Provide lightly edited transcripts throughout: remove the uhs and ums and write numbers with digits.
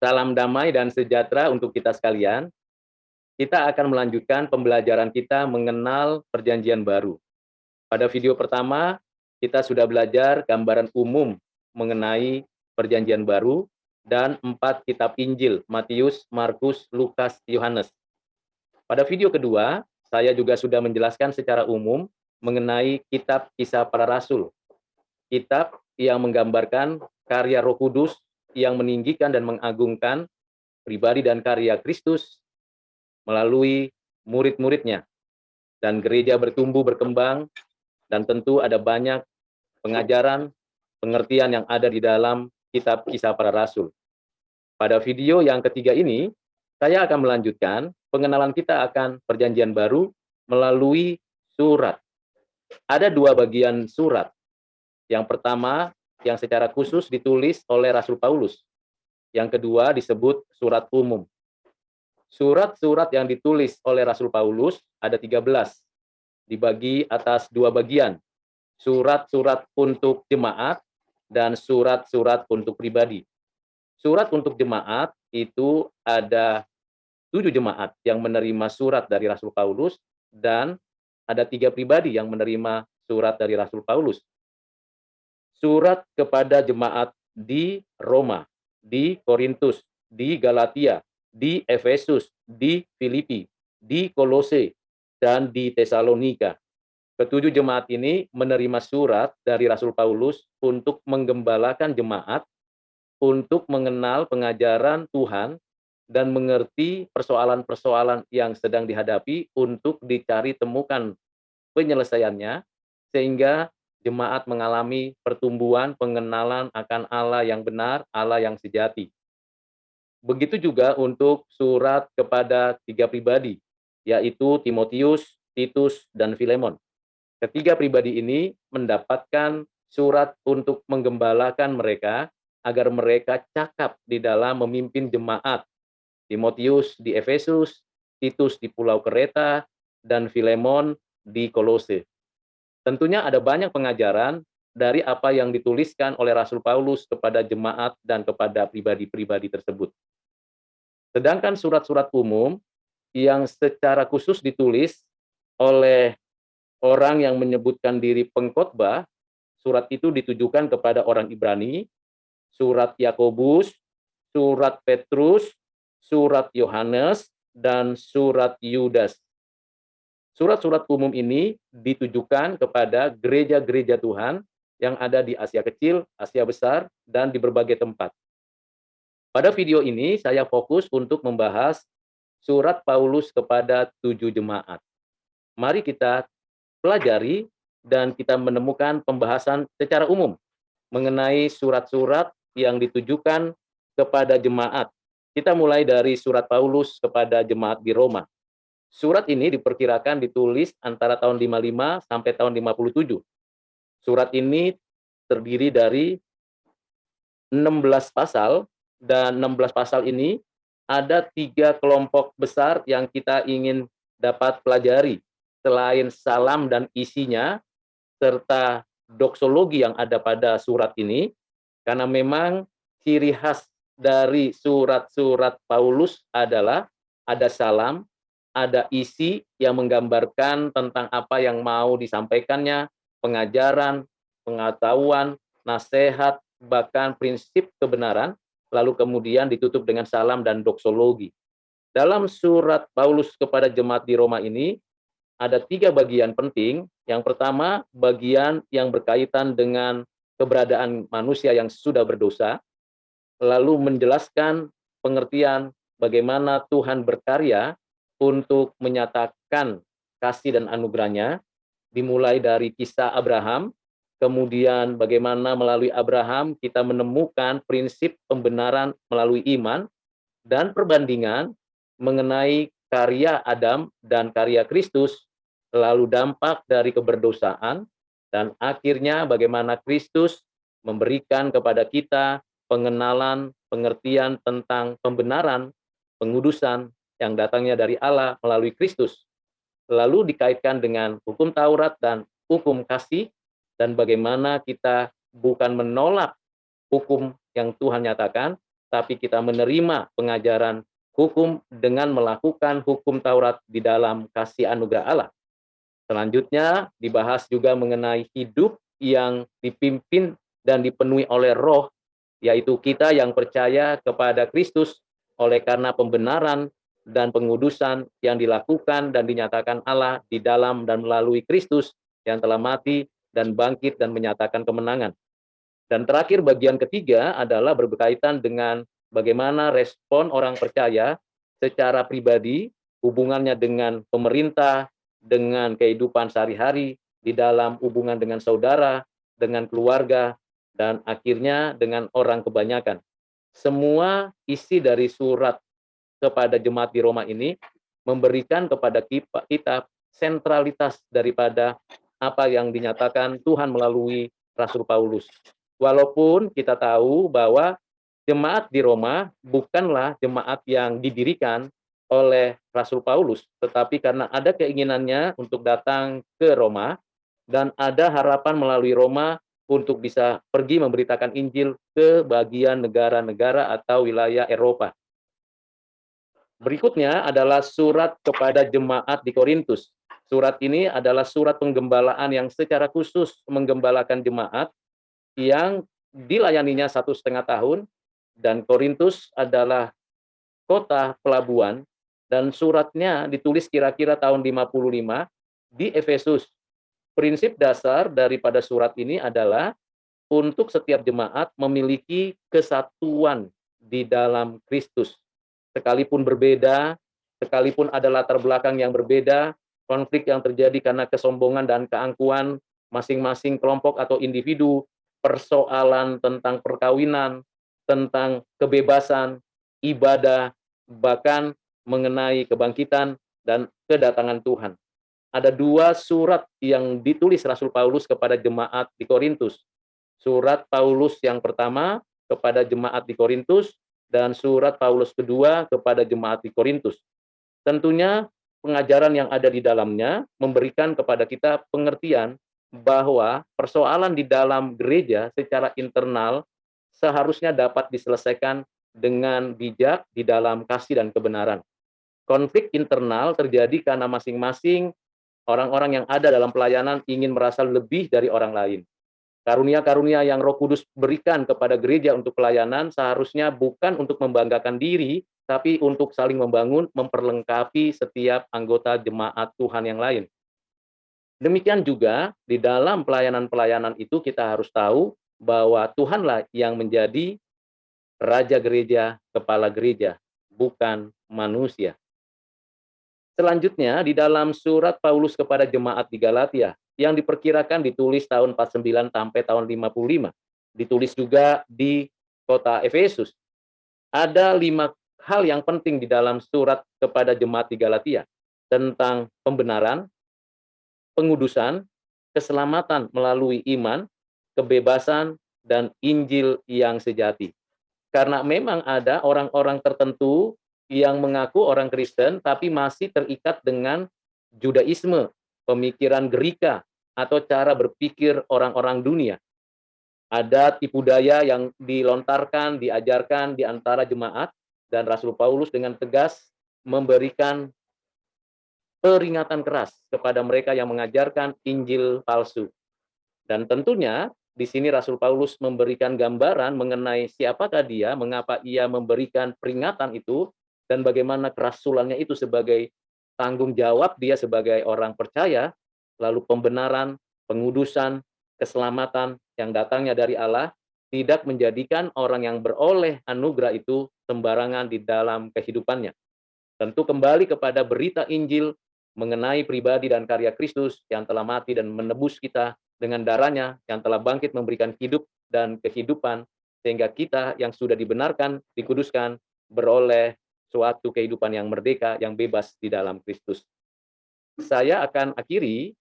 Salam damai dan sejahtera untuk kita sekalian. Kita akan melanjutkan pembelajaran kita mengenal Perjanjian Baru. Pada video pertama, kita sudah belajar gambaran umum mengenai Perjanjian Baru dan 4 kitab Injil, Matius, Markus, Lukas, Yohanes. Pada video kedua, saya juga sudah menjelaskan secara umum mengenai kitab Kisah Para Rasul. Kitab yang menggambarkan karya Roh Kudus yang meninggikan dan mengagungkan pribadi dan karya Kristus melalui murid-muridnya. Dan gereja bertumbuh, berkembang, dan tentu ada banyak pengajaran, pengertian yang ada di dalam kitab Kisah Para Rasul. Pada video yang ketiga ini, saya akan melanjutkan pengenalan kita akan Perjanjian Baru melalui surat. Ada 2 bagian surat. Yang pertama, yang secara khusus ditulis oleh Rasul Paulus. Yang kedua disebut surat umum. Surat-surat yang ditulis oleh Rasul Paulus ada 13, dibagi atas 2 bagian. Surat-surat untuk jemaat dan surat-surat untuk pribadi. Surat untuk jemaat itu ada 7 jemaat yang menerima surat dari Rasul Paulus dan ada 3 pribadi yang menerima surat dari Rasul Paulus. Surat kepada jemaat di Roma, di Korintus, di Galatia, di Efesus, di Filipi, di Kolose, dan di Tesalonika. Ketujuh jemaat ini menerima surat dari Rasul Paulus untuk menggembalakan jemaat, untuk mengenal pengajaran Tuhan, dan mengerti persoalan-persoalan yang sedang dihadapi untuk dicari temukan penyelesaiannya, sehingga jemaat mengalami pertumbuhan pengenalan akan Allah yang benar, Allah yang sejati. Begitu juga untuk surat kepada 3 pribadi, yaitu Timotius, Titus, dan Filemon. Ketiga pribadi ini mendapatkan surat untuk menggembalakan mereka agar mereka cakap di dalam memimpin jemaat. Timotius di Efesus, Titus di Pulau Kreta, dan Filemon di Kolose. Tentunya ada banyak pengajaran dari apa yang dituliskan oleh Rasul Paulus kepada jemaat dan kepada pribadi-pribadi tersebut. Sedangkan surat-surat umum yang secara khusus ditulis oleh orang yang menyebutkan diri pengkhotbah, surat itu ditujukan kepada orang Ibrani, surat Yakobus, surat Petrus, surat Yohanes, dan surat Yudas. Surat-surat umum ini ditujukan kepada gereja-gereja Tuhan yang ada di Asia Kecil, Asia Besar, dan di berbagai tempat. Pada video ini saya fokus untuk membahas surat Paulus kepada 7 jemaat. Mari kita pelajari dan kita menemukan pembahasan secara umum mengenai surat-surat yang ditujukan kepada jemaat. Kita mulai dari surat Paulus kepada jemaat di Roma. Surat ini diperkirakan ditulis antara tahun 55 sampai tahun 57. Surat ini terdiri dari 16 pasal, dan 16 pasal ini ada 3 kelompok besar yang kita ingin dapat pelajari. Selain salam dan isinya, serta doksologi yang ada pada surat ini, karena memang ciri khas dari surat-surat Paulus adalah ada salam, ada isi yang menggambarkan tentang apa yang mau disampaikannya, pengajaran, pengetahuan, nasihat, bahkan prinsip kebenaran, lalu kemudian ditutup dengan salam dan doksologi. Dalam surat Paulus kepada jemaat di Roma ini, ada 3 bagian penting. Yang pertama, bagian yang berkaitan dengan keberadaan manusia yang sudah berdosa, lalu menjelaskan pengertian bagaimana Tuhan berkarya untuk menyatakan kasih dan anugerahnya, dimulai dari kisah Abraham, kemudian bagaimana melalui Abraham kita menemukan prinsip pembenaran melalui iman, dan perbandingan mengenai karya Adam dan karya Kristus, lalu dampak dari keberdosaan, dan akhirnya bagaimana Kristus memberikan kepada kita pengenalan, pengertian tentang pembenaran, pengudusan yang datangnya dari Allah melalui Kristus. Lalu dikaitkan dengan hukum Taurat dan hukum kasih, dan bagaimana kita bukan menolak hukum yang Tuhan nyatakan, tapi kita menerima pengajaran hukum dengan melakukan hukum Taurat di dalam kasih anugerah Allah. Selanjutnya dibahas juga mengenai hidup yang dipimpin dan dipenuhi oleh Roh, yaitu kita yang percaya kepada Kristus oleh karena pembenaran dan pengudusan yang dilakukan dan dinyatakan Allah di dalam dan melalui Kristus yang telah mati dan bangkit dan menyatakan kemenangan. Dan terakhir bagian ketiga adalah berkaitan dengan bagaimana respon orang percaya secara pribadi, hubungannya dengan pemerintah, dengan kehidupan sehari-hari, di dalam hubungan dengan saudara, dengan keluarga, dan akhirnya dengan orang kebanyakan. Semua isi dari surat kepada jemaat di Roma ini memberikan kepada kita sentralitas daripada apa yang dinyatakan Tuhan melalui Rasul Paulus. Walaupun kita tahu bahwa jemaat di Roma bukanlah jemaat yang didirikan oleh Rasul Paulus, tetapi karena ada keinginannya untuk datang ke Roma dan ada harapan melalui Roma untuk bisa pergi memberitakan Injil ke bagian negara-negara atau wilayah Eropa. Berikutnya adalah surat kepada jemaat di Korintus. Surat ini adalah surat penggembalaan yang secara khusus menggembalakan jemaat yang dilayaninya 1,5 tahun, dan Korintus adalah kota pelabuhan, dan suratnya ditulis kira-kira tahun 55 di Efesus. Prinsip dasar daripada surat ini adalah untuk setiap jemaat memiliki kesatuan di dalam Kristus. Sekalipun berbeda, sekalipun ada latar belakang yang berbeda, konflik yang terjadi karena kesombongan dan keangkuhan masing-masing kelompok atau individu, persoalan tentang perkawinan, tentang kebebasan, ibadah, bahkan mengenai kebangkitan dan kedatangan Tuhan. Ada 2 surat yang ditulis Rasul Paulus kepada jemaat di Korintus. Surat Paulus yang pertama kepada jemaat di Korintus dan surat Paulus kedua kepada jemaat di Korintus. Tentunya pengajaran yang ada di dalamnya memberikan kepada kita pengertian bahwa persoalan di dalam gereja secara internal seharusnya dapat diselesaikan dengan bijak di dalam kasih dan kebenaran. Konflik internal terjadi karena masing-masing orang-orang yang ada dalam pelayanan ingin merasa lebih dari orang lain. Karunia-karunia yang Roh Kudus berikan kepada gereja untuk pelayanan seharusnya bukan untuk membanggakan diri, tapi untuk saling membangun, memperlengkapi setiap anggota jemaat Tuhan yang lain. Demikian juga di dalam pelayanan-pelayanan itu kita harus tahu bahwa Tuhanlah yang menjadi Raja Gereja, Kepala Gereja, bukan manusia. Selanjutnya di dalam surat Paulus kepada jemaat di Galatia yang diperkirakan ditulis tahun 49 sampai tahun 55. Ditulis juga di kota Efesus. Ada 5 hal yang penting di dalam surat kepada jemaat di Galatia tentang pembenaran, pengudusan, keselamatan melalui iman, kebebasan, dan Injil yang sejati. Karena memang ada orang-orang tertentu yang mengaku orang Kristen tapi masih terikat dengan Judaisme, pemikiran Gerika, atau cara berpikir orang-orang dunia. Ada tipu daya yang dilontarkan, diajarkan di antara jemaat, dan Rasul Paulus dengan tegas memberikan peringatan keras kepada mereka yang mengajarkan Injil palsu. Dan tentunya di sini Rasul Paulus memberikan gambaran mengenai siapakah dia, mengapa ia memberikan peringatan itu, dan bagaimana kerasulannya itu sebagai tanggung jawab dia sebagai orang percaya, lalu pembenaran, pengudusan, keselamatan yang datangnya dari Allah, tidak menjadikan orang yang beroleh anugerah itu sembarangan di dalam kehidupannya. Tentu kembali kepada berita Injil mengenai pribadi dan karya Kristus yang telah mati dan menebus kita dengan darahnya yang telah bangkit memberikan hidup dan kehidupan, sehingga kita yang sudah dibenarkan, dikuduskan, beroleh suatu kehidupan yang merdeka, yang bebas di dalam Kristus. Saya akan akhiri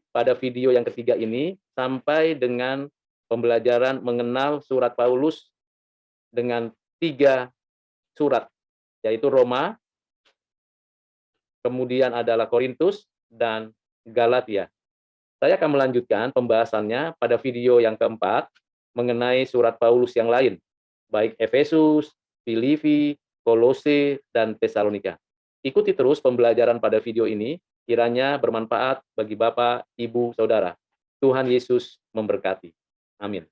pada video yang ketiga ini sampai dengan pembelajaran mengenal surat Paulus dengan 3 surat, yaitu Roma, kemudian adalah Korintus, dan Galatia. Saya akan melanjutkan pembahasannya pada video yang keempat mengenai surat Paulus yang lain, baik Efesus, Filipi, Kolose, dan Tesalonika. Ikuti terus pembelajaran pada video ini, kiranya bermanfaat bagi Bapak, Ibu, Saudara. Tuhan Yesus memberkati. Amin.